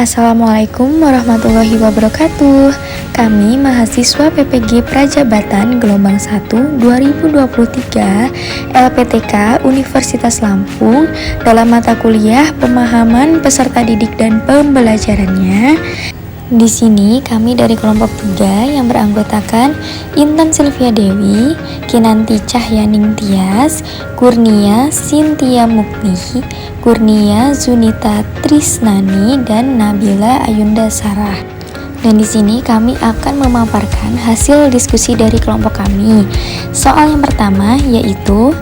Assalamualaikum warahmatullahi wabarakatuh. Kami mahasiswa PPG Prajabatan Gelombang 1 2023 LPTK Universitas Lampung dalam mata kuliah Pemahaman Peserta Didik dan Pembelajarannya. Di sini kami dari kelompok 3 yang beranggotakan Intan Sylvia Dewi, Kinanti Cahyaning Tias, Kurnia Sintia Mukni, Kurnia Zunita Trisnani, dan Nabila Ayunda Sarah. Dan di sini kami akan memaparkan hasil diskusi dari kelompok kami. Soal yang pertama yaitu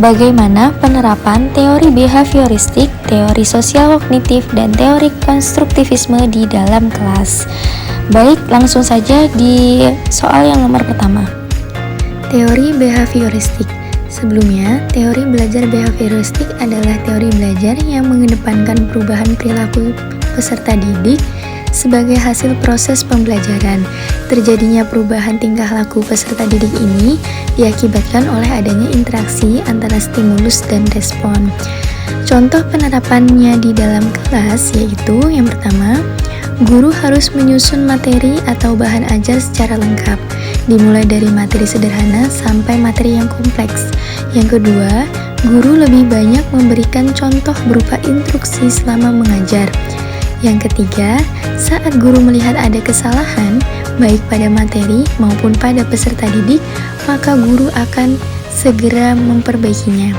bagaimana penerapan teori behavioristik, teori sosial kognitif, dan teori konstruktivisme di dalam kelas. Baik, langsung saja di soal yang nomor pertama. Teori behavioristik. Sebelumnya, teori belajar behavioristik adalah teori belajar yang mengedepankan perubahan perilaku peserta didik sebagai hasil proses pembelajaran. Terjadinya perubahan tingkah laku peserta didik ini diakibatkan oleh adanya interaksi antara stimulus dan respon. Contoh penerapannya di dalam kelas yaitu yang pertama, guru harus menyusun materi atau bahan ajar secara lengkap, dimulai dari materi sederhana sampai materi yang kompleks. Yang kedua, guru lebih banyak memberikan contoh berupa instruksi selama mengajar. Yang ketiga, saat guru melihat ada kesalahan, baik pada materi maupun pada peserta didik, maka guru akan segera memperbaikinya.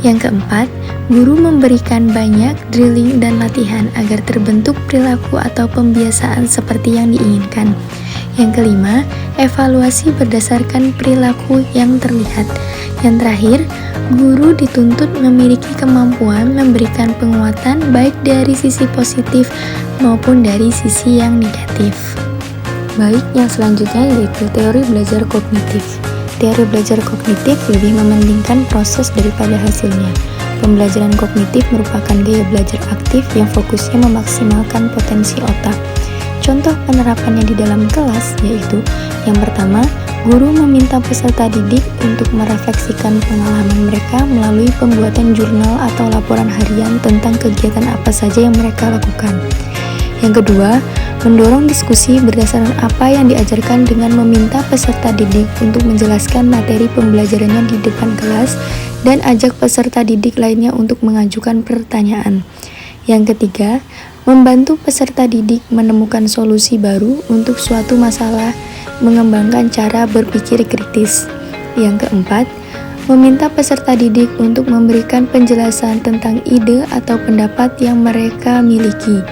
Yang keempat, guru memberikan banyak drilling dan latihan agar terbentuk perilaku atau pembiasaan seperti yang diinginkan. Yang kelima, evaluasi berdasarkan perilaku yang terlihat. Yang terakhir, guru dituntut memiliki kemampuan memberikan penguatan baik dari sisi positif maupun dari sisi yang negatif. Baik, yang selanjutnya yaitu teori belajar kognitif. Teori belajar kognitif lebih mementingkan proses daripada hasilnya. Pembelajaran kognitif merupakan gaya belajar aktif yang fokusnya memaksimalkan potensi otak. Contoh penerapannya di dalam kelas yaitu yang pertama, guru meminta peserta didik untuk merefleksikan pengalaman mereka melalui pembuatan jurnal atau laporan harian tentang kegiatan apa saja yang mereka lakukan. Yang kedua, mendorong diskusi berdasarkan apa yang diajarkan dengan meminta peserta didik untuk menjelaskan materi pembelajarannya di depan kelas dan ajak peserta didik lainnya untuk mengajukan pertanyaan. Yang ketiga, membantu peserta didik menemukan solusi baru untuk suatu masalah, mengembangkan cara berpikir kritis. Yang keempat, meminta peserta didik untuk memberikan penjelasan tentang ide atau pendapat yang mereka miliki.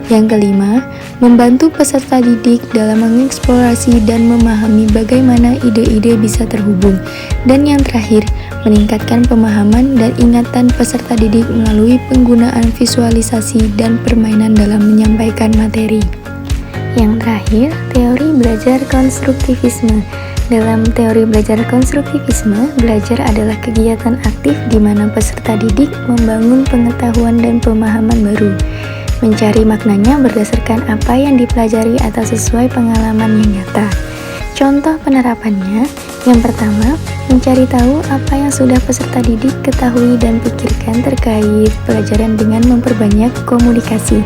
Yang kelima, membantu peserta didik dalam mengeksplorasi dan memahami bagaimana ide-ide bisa terhubung. Dan yang terakhir, meningkatkan pemahaman dan ingatan peserta didik melalui penggunaan visualisasi dan permainan dalam menyampaikan materi. Yang terakhir, teori belajar konstruktivisme. Dalam teori belajar konstruktivisme, belajar adalah kegiatan aktif di mana peserta didik membangun pengetahuan dan pemahaman baru, mencari maknanya berdasarkan apa yang dipelajari atau sesuai pengalaman yang nyata. Contoh penerapannya, yang pertama, mencari tahu apa yang sudah peserta didik ketahui dan pikirkan terkait pelajaran dengan memperbanyak komunikasi.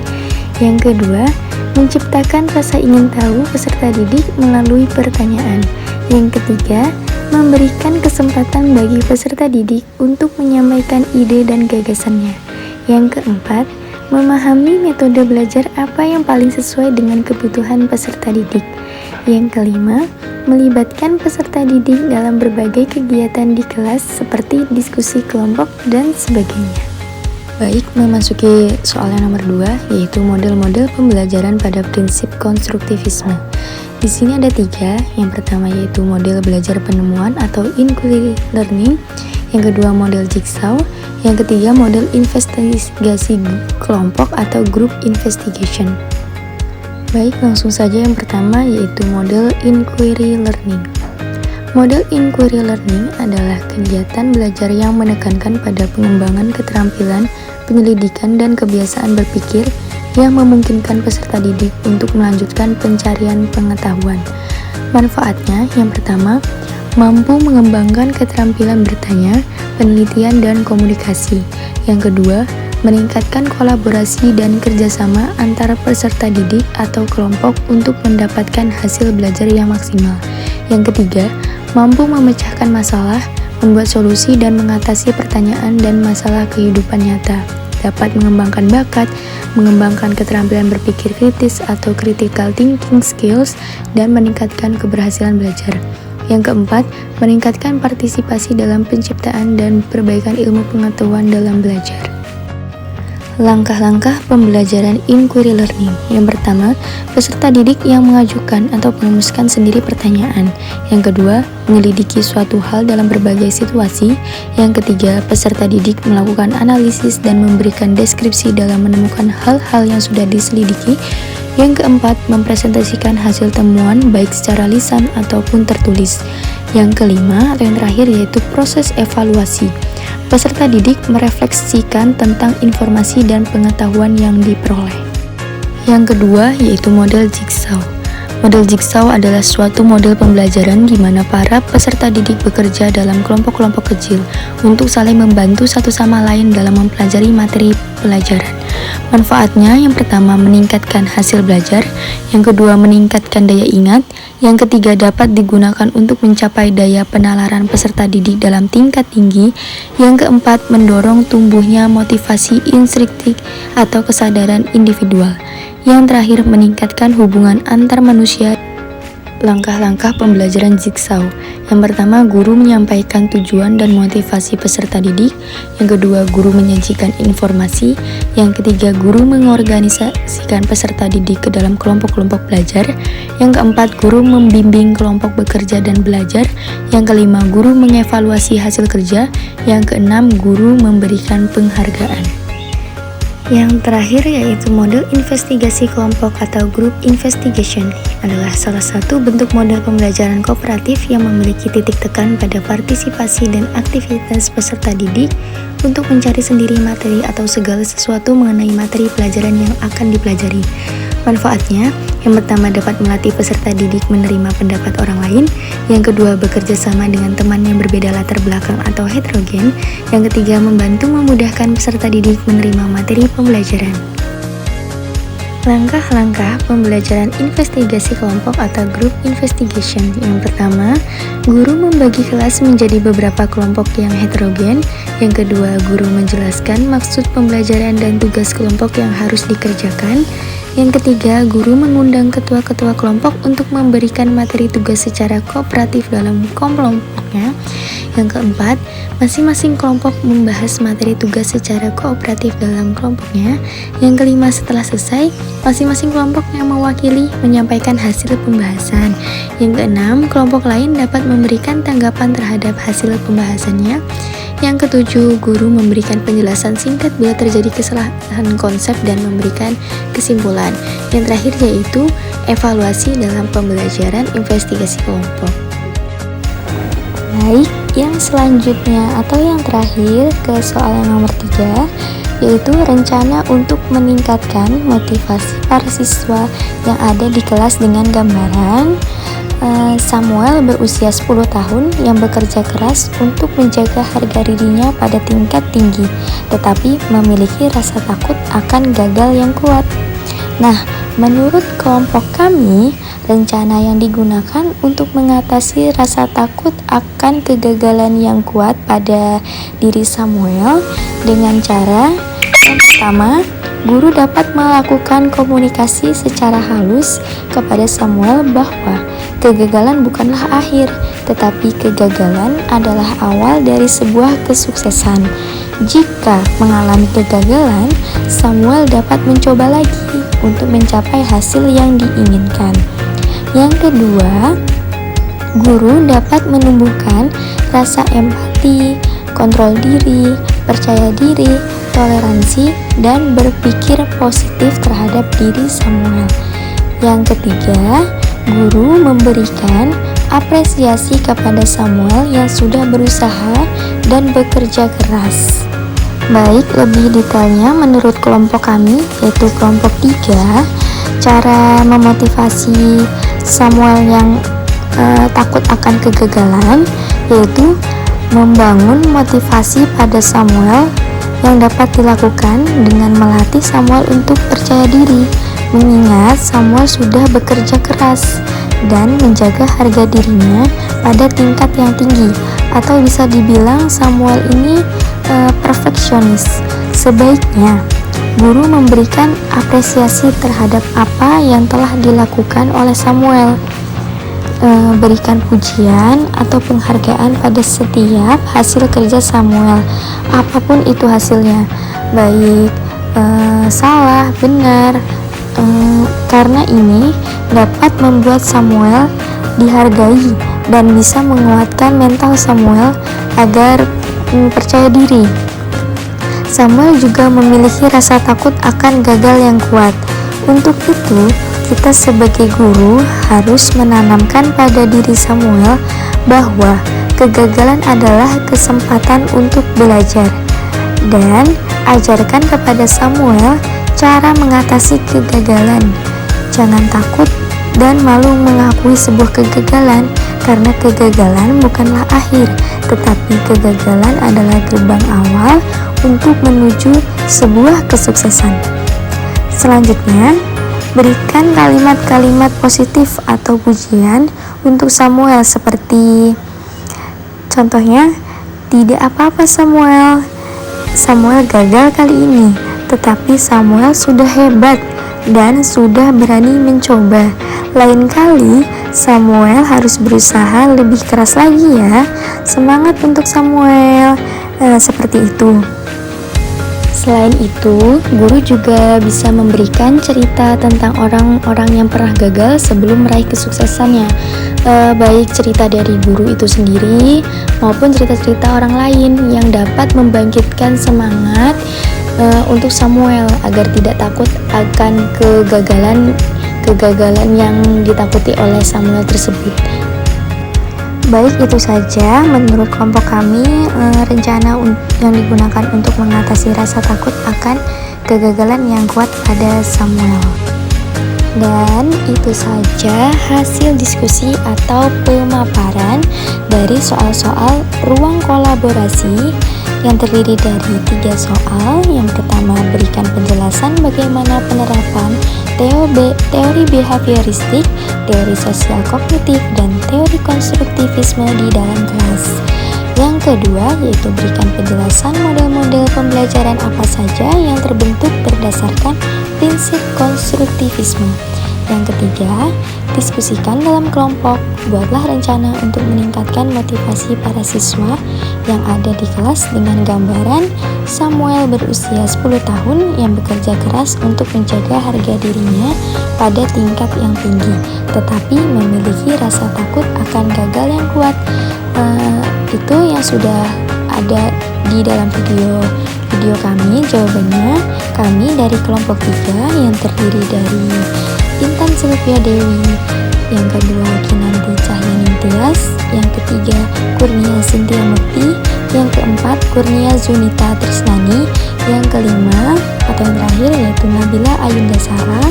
Yang kedua, menciptakan rasa ingin tahu peserta didik melalui pertanyaan. Yang ketiga, memberikan kesempatan bagi peserta didik untuk menyampaikan ide dan gagasannya. Yang keempat, memahami metode belajar apa yang paling sesuai dengan kebutuhan peserta didik. Yang kelima, melibatkan peserta didik dalam berbagai kegiatan di kelas seperti diskusi kelompok dan sebagainya. Baik, memasuki soal yang nomor 2 yaitu model-model pembelajaran pada prinsip konstruktivisme. Di sini ada 3. Yang pertama yaitu model belajar penemuan atau inquiry learning. Yang kedua model jigsaw. Yang ketiga model investigasi kelompok atau group investigation. Baik, langsung saja yang pertama yaitu model inquiry learning. Model inquiry learning adalah kegiatan belajar yang menekankan pada pengembangan keterampilan, penyelidikan, dan kebiasaan berpikir yang memungkinkan peserta didik untuk melanjutkan pencarian pengetahuan. Manfaatnya, yang pertama, mampu mengembangkan keterampilan bertanya, penelitian, dan komunikasi. Yang kedua, meningkatkan kolaborasi dan kerjasama antara peserta didik atau kelompok untuk mendapatkan hasil belajar yang maksimal. Yang ketiga, mampu memecahkan masalah, membuat solusi dan mengatasi pertanyaan dan masalah kehidupan nyata. Dapat mengembangkan bakat, mengembangkan keterampilan berpikir kritis atau critical thinking skills, dan meningkatkan keberhasilan belajar. Yang keempat, meningkatkan partisipasi dalam penciptaan dan perbaikan ilmu pengetahuan dalam belajar. Langkah-langkah pembelajaran inquiry learning. Yang pertama, peserta didik yang mengajukan atau merumuskan sendiri pertanyaan. Yang kedua, menyelidiki suatu hal dalam berbagai situasi. Yang ketiga, peserta didik melakukan analisis dan memberikan deskripsi dalam menemukan hal-hal yang sudah diselidiki. Yang keempat, mempresentasikan hasil temuan baik secara lisan ataupun tertulis. Yang kelima atau yang terakhir yaitu proses evaluasi. Peserta didik merefleksikan tentang informasi dan pengetahuan yang diperoleh. Yang kedua yaitu model jigsaw. Model jigsaw adalah suatu model pembelajaran di mana para peserta didik bekerja dalam kelompok-kelompok kecil untuk saling membantu satu sama lain dalam mempelajari materi pelajaran. Manfaatnya yang pertama meningkatkan hasil belajar, yang kedua meningkatkan daya ingat, yang ketiga dapat digunakan untuk mencapai daya penalaran peserta didik dalam tingkat tinggi, yang keempat mendorong tumbuhnya motivasi intrinsik atau kesadaran individual, yang terakhir meningkatkan hubungan antar manusia. Langkah-langkah pembelajaran jigsaw. Yang pertama, guru menyampaikan tujuan dan motivasi peserta didik. Yang kedua, guru menyajikan informasi. Yang ketiga, guru mengorganisasikan peserta didik ke dalam kelompok-kelompok belajar. Yang keempat, guru membimbing kelompok bekerja dan belajar. Yang kelima, guru mengevaluasi hasil kerja. Yang keenam, guru memberikan penghargaan. Yang terakhir yaitu model investigasi kelompok atau group investigation adalah salah satu bentuk model pembelajaran kooperatif yang memiliki titik tekan pada partisipasi dan aktivitas peserta didik untuk mencari sendiri materi atau segala sesuatu mengenai materi pelajaran yang akan dipelajari. Manfaatnya, yang pertama dapat melatih peserta didik menerima pendapat orang lain, yang kedua bekerja sama dengan teman yang berbeda latar belakang atau heterogen, yang ketiga membantu memudahkan peserta didik menerima materi pembelajaran. Langkah-langkah pembelajaran investigasi kelompok atau group investigation. Yang pertama, guru membagi kelas menjadi beberapa kelompok yang heterogen. Yang kedua, guru menjelaskan maksud pembelajaran dan tugas kelompok yang harus dikerjakan. Yang ketiga, guru mengundang ketua-ketua kelompok untuk memberikan materi tugas secara kooperatif dalam kelompoknya. Yang keempat, masing-masing kelompok membahas materi tugas secara kooperatif dalam kelompoknya. Yang kelima, setelah selesai, masing-masing kelompok yang mewakili menyampaikan hasil pembahasan. Yang keenam, kelompok lain dapat memberikan tanggapan terhadap hasil pembahasannya. Yang ketujuh, guru memberikan penjelasan singkat bila terjadi kesalahan konsep dan memberikan kesimpulan. Yang terakhir yaitu evaluasi dalam pembelajaran investigasi kelompok. Baik, yang selanjutnya atau yang terakhir ke soal yang nomor 3 yaitu rencana untuk meningkatkan motivasi para siswa yang ada di kelas dengan gambaran Samuel berusia 10 tahun yang bekerja keras untuk menjaga harga dirinya pada tingkat tinggi, tetapi memiliki rasa takut akan gagal yang kuat. Nah, menurut kelompok kami, rencana yang digunakan untuk mengatasi rasa takut akan kegagalan yang kuat pada diri Samuel dengan cara yang pertama, guru dapat melakukan komunikasi secara halus kepada Samuel bahwa kegagalan bukanlah akhir, tetapi kegagalan adalah awal dari sebuah kesuksesan. Jika mengalami kegagalan, Samuel dapat mencoba lagi untuk mencapai hasil yang diinginkan. Yang kedua, guru dapat menumbuhkan rasa empati, kontrol diri, percaya diri, toleransi, dan berpikir positif terhadap diri Samuel. Yang ketiga, guru memberikan apresiasi kepada Samuel yang sudah berusaha dan bekerja keras. Baik, lebih detailnya menurut kelompok kami, yaitu kelompok 3, cara memotivasi Samuel yang takut akan kegagalan, yaitu membangun motivasi pada Samuel yang dapat dilakukan dengan melatih Samuel untuk percaya diri, mengingat Samuel sudah bekerja keras dan menjaga harga dirinya pada tingkat yang tinggi, atau bisa dibilang Samuel ini perfeksionis. Sebaiknya guru memberikan apresiasi terhadap apa yang telah dilakukan oleh Samuel, berikan pujian atau penghargaan pada setiap hasil kerja Samuel, apapun itu hasilnya, baik salah, benar, karena ini dapat membuat Samuel dihargai dan bisa menguatkan mental Samuel agar percaya diri. Samuel juga memiliki rasa takut akan gagal yang kuat. Untuk itu, kita sebagai guru harus menanamkan pada diri Samuel bahwa kegagalan adalah kesempatan untuk belajar, dan ajarkan kepada Samuel cara mengatasi kegagalan. Jangan takut dan malu mengakui sebuah kegagalan, karena kegagalan bukanlah akhir, tetapi kegagalan adalah gerbang awal untuk menuju sebuah kesuksesan. Selanjutnya, berikan kalimat-kalimat positif atau pujian untuk Samuel, seperti contohnya, "Tidak apa-apa Samuel, Samuel gagal kali ini, tetapi Samuel sudah hebat dan sudah berani mencoba. Lain kali Samuel harus berusaha lebih keras lagi ya. Semangat untuk Samuel." Seperti itu. Selain itu, guru juga bisa memberikan cerita tentang orang-orang yang pernah gagal sebelum meraih kesuksesannya, baik cerita dari guru itu sendiri maupun cerita-cerita orang lain yang dapat membangkitkan semangat untuk Samuel agar tidak takut akan kegagalan yang ditakuti oleh Samuel tersebut. Baik, itu saja menurut kelompok kami rencana yang digunakan untuk mengatasi rasa takut akan kegagalan yang kuat pada Samuel. Dan itu saja hasil diskusi atau pemaparan dari soal-soal ruang kolaborasi yang terdiri dari 3 soal. Yang pertama, berikan penjelasan bagaimana penerapan teori behavioristik, teori sosial kognitif, dan teori konstruktivisme di dalam kelas. Yang kedua, yaitu berikan penjelasan model-model pembelajaran apa saja yang terbentuk berdasarkan prinsip konstruktivisme. Yang ketiga, diskusikan dalam kelompok. Buatlah rencana untuk meningkatkan motivasi para siswa yang ada di kelas dengan gambaran Samuel berusia 10 tahun yang bekerja keras untuk menjaga harga dirinya pada tingkat yang tinggi, tetapi memiliki rasa takut akan gagal yang kuat. Itu yang sudah ada di dalam video kami. Jawabannya kami dari kelompok 3 yang terdiri dari Intan Sylvia Dewi, yang kedua Kinanti Cahyaningtyas, yang ketiga Kurnia Cynthia Mukti, yang keempat Kurnia Zunita Trisnani, yang kelima atau yang terakhir yaitu Nabila Ayunda Sarah.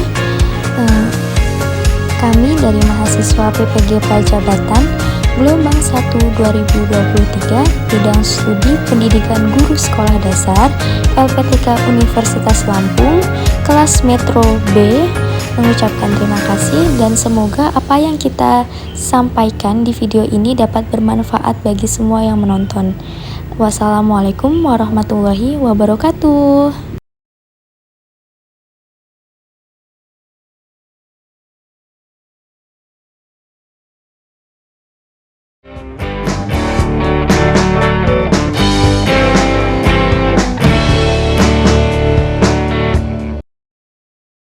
Kami dari mahasiswa PPG Prajabatan Gelombang 1 2023, bidang studi pendidikan guru sekolah dasar LPTK Universitas Lampung, kelas Metro B, mengucapkan terima kasih dan semoga apa yang kita sampaikan di video ini dapat bermanfaat bagi semua yang menonton. Wassalamualaikum warahmatullahi wabarakatuh.